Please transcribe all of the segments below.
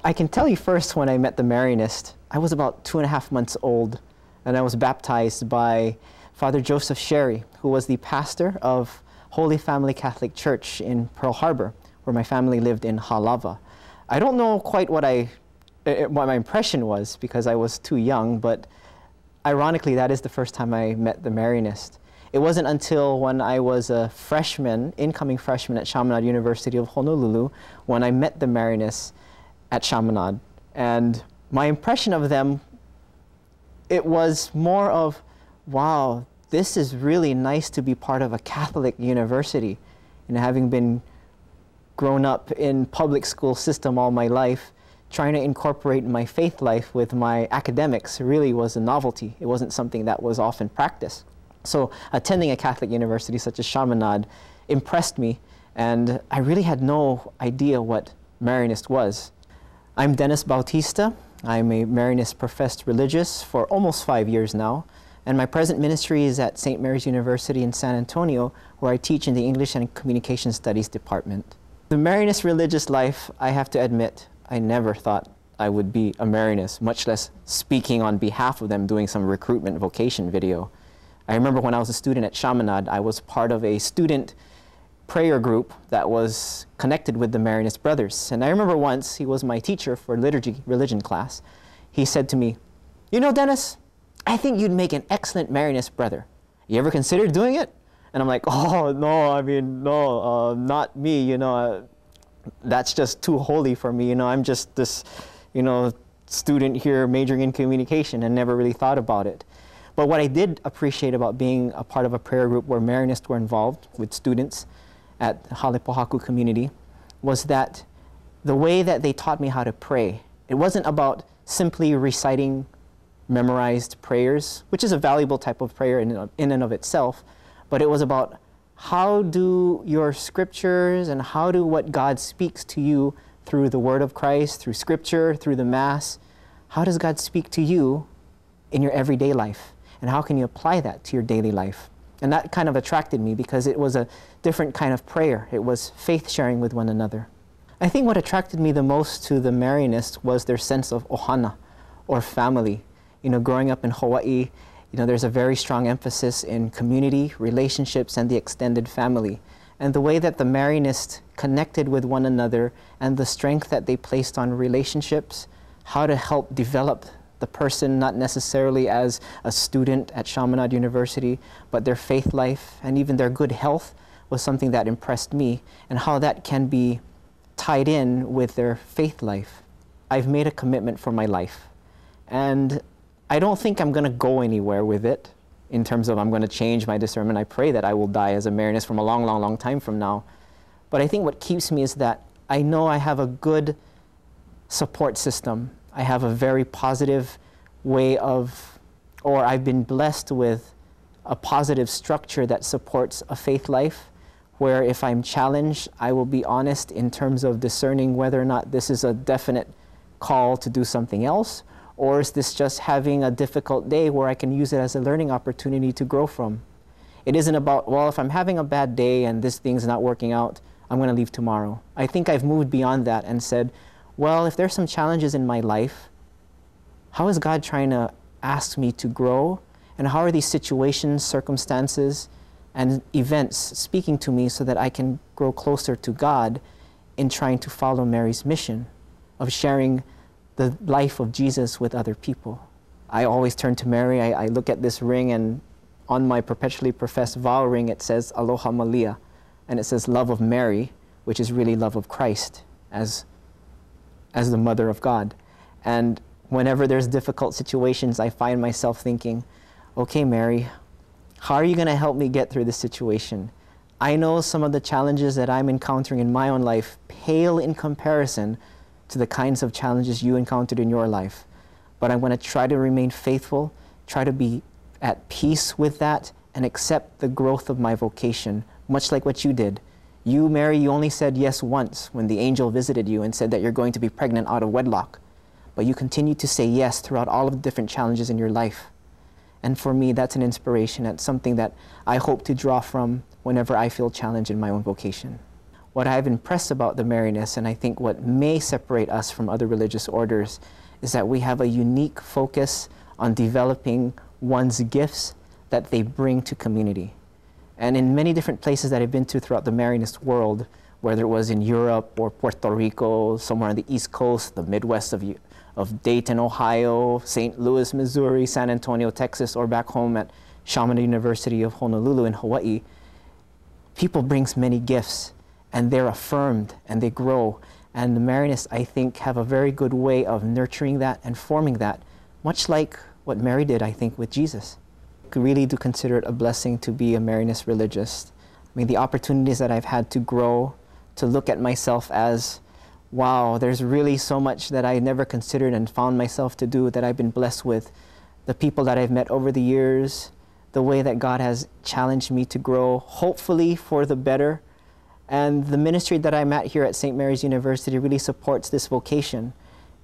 I can tell you first, when I met the Marianist, I was about 2.5 months old, and I was baptized by Father Joseph Sherry, who was the pastor of Holy Family Catholic Church in Pearl Harbor, where my family lived in Halava. I don't know quite what my impression was because I was too young, but ironically, that is the first time I met the Marianist. It wasn't until when I was a freshman, incoming freshman at Chaminade University of Honolulu, when I met the Marianists at Chaminade. And my impression of them, it was more of, wow, this is really nice to be part of a Catholic university. And having been grown up in public school system all my life, trying to incorporate my faith life with my academics really was a novelty. It wasn't something that was often practiced. So attending a Catholic university such as Chaminade impressed me, and I really had no idea what Marianist was. I'm Dennis Bautista. I'm a Marianist professed religious for almost 5 years now, and my present ministry is at St. Mary's University in San Antonio, where I teach in the English and Communication Studies department. The Marianist religious life, I have to admit, I never thought I would be a Marianist, much less speaking on behalf of them doing some recruitment vocation video. I remember when I was a student at Chaminade, I was part of a student prayer group that was connected with the Marianist brothers. And I remember once, he was my teacher for religion class. He said to me, "You know, Dennis, I think you'd make an excellent Marianist brother. You ever considered doing it?" And I'm like, "Oh, no, I mean, no, not me, you know. That's just too holy for me, you know. I'm just this, you know, student here majoring in communication and never really thought about it." But what I did appreciate about being a part of a prayer group where Marianists were involved with students at the Halepohaku community was that the way that they taught me how to pray, it wasn't about simply reciting memorized prayers, which is a valuable type of prayer in and of itself, but it was about how do your scriptures and how do what God speaks to you through the word of Christ, through scripture, through the Mass, how does God speak to you in your everyday life? And how can you apply that to your daily life? And that kind of attracted me because it was a different kind of prayer. It was faith sharing with one another. I think what attracted me the most to the Marianists was their sense of ohana, or family. You know, growing up in Hawaii, you know, there's a very strong emphasis in community, relationships, and the extended family. And the way that the Marianists connected with one another and the strength that they placed on relationships, how to help develop the person, not necessarily as a student at Chaminade University, but their faith life and even their good health was something that impressed me, and how that can be tied in with their faith life. I've made a commitment for my life, and I don't think I'm going to go anywhere with it in terms of I'm going to change my discernment. I pray that I will die as a Marianist from a long, long, long time from now. But I think what keeps me is that I know I have a good support system. I have a very positive way of, or I've been blessed with a positive structure that supports a faith life, where if I'm challenged, I will be honest in terms of discerning whether or not this is a definite call to do something else, or is this just having a difficult day where I can use it as a learning opportunity to grow from. It isn't about, well, if I'm having a bad day and this thing's not working out, I'm going to leave tomorrow. I think I've moved beyond that and said, well, if there's some challenges in my life, how is God trying to ask me to grow? And how are these situations, circumstances, and events speaking to me so that I can grow closer to God in trying to follow Mary's mission of sharing the life of Jesus with other people? I always turn to Mary. I look at this ring, and on my perpetually professed vow ring, it says Aloha Malia, and it says love of Mary, which is really love of Christ as the mother of God. And whenever there's difficult situations, I find myself thinking, okay, Mary, how are you going to help me get through this situation? I know some of the challenges that I'm encountering in my own life pale in comparison to the kinds of challenges you encountered in your life. But I'm going to try to remain faithful, try to be at peace with that, and accept the growth of my vocation, much like what you did. You, Mary, you only said yes once when the angel visited you and said that you're going to be pregnant out of wedlock. But you continue to say yes throughout all of the different challenges in your life. And for me, that's an inspiration. That's something that I hope to draw from whenever I feel challenged in my own vocation. what I've impressed about the Marianists, and I think what may separate us from other religious orders, is that we have a unique focus on developing one's gifts that they bring to community. And in many different places that I've been to throughout the Marianist world, whether it was in Europe or Puerto Rico, somewhere on the East Coast, the Midwest of Dayton, Ohio, St. Louis, Missouri, San Antonio, Texas, or back home at Shaman University of Honolulu in Hawaii, people brings many gifts, and they're affirmed and they grow. And the Marianists, I think, have a very good way of nurturing that and forming that, much like what Mary did, I think, with Jesus. I really do consider it a blessing to be a Marianist religious. I mean, the opportunities that I've had to grow, to look at myself as, wow, there's really so much that I never considered and found myself to do that I've been blessed with. The people that I've met over the years, the way that God has challenged me to grow, hopefully for the better. And the ministry that I'm at here at St. Mary's University really supports this vocation.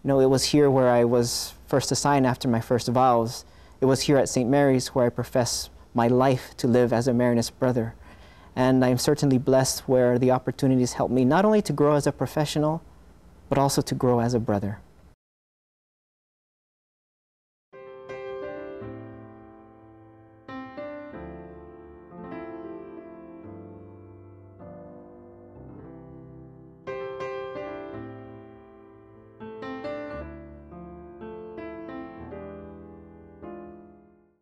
You know, it was here where I was first assigned after my first vows. It was here at St. Mary's where I profess my life to live as a Marianist brother. And I'm certainly blessed where the opportunities help me not only to grow as a professional, but also to grow as a brother.